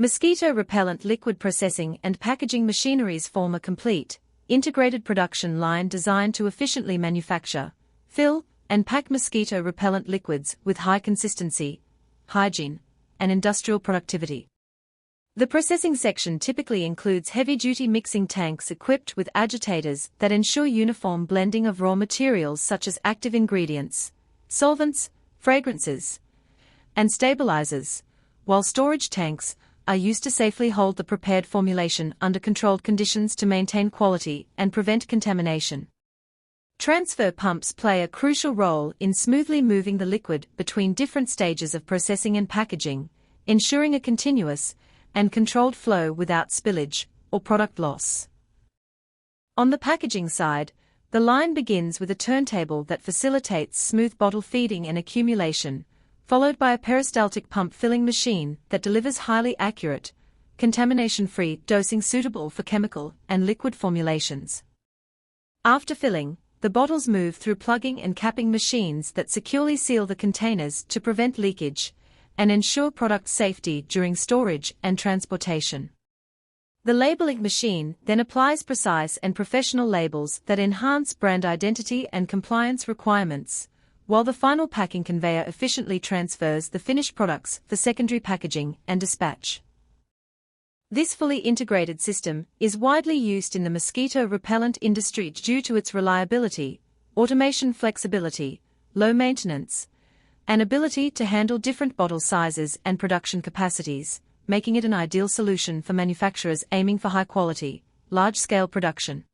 Mosquito repellent liquid processing and packaging machineries form a complete, integrated production line designed to efficiently manufacture, fill, and pack mosquito repellent liquids with high consistency, hygiene, and industrial productivity. The processing section typically includes heavy-duty mixing tanks equipped with agitators that ensure uniform blending of raw materials such as active ingredients, solvents, fragrances, and stabilizers, while storage tanks are used to safely hold the prepared formulation under controlled conditions to maintain quality and prevent contamination. Transfer pumps play a crucial role in smoothly moving the liquid between different stages of processing and packaging, ensuring a continuous and controlled flow without spillage or product loss. On the packaging side, the line begins with a turntable that facilitates smooth bottle feeding and accumulation, followed by a peristaltic pump filling machine that delivers highly accurate, contamination-free dosing suitable for chemical and liquid formulations. After filling, the bottles move through plugging and capping machines that securely seal the containers to prevent leakage and ensure product safety during storage and transportation. The labeling machine then applies precise and professional labels that enhance brand identity and compliance requirements, while the final packing conveyor efficiently transfers the finished products for secondary packaging and dispatch. This fully integrated system is widely used in the mosquito repellent industry due to its reliability, automation flexibility, low maintenance, and ability to handle different bottle sizes and production capacities, making it an ideal solution for manufacturers aiming for high-quality, large-scale production.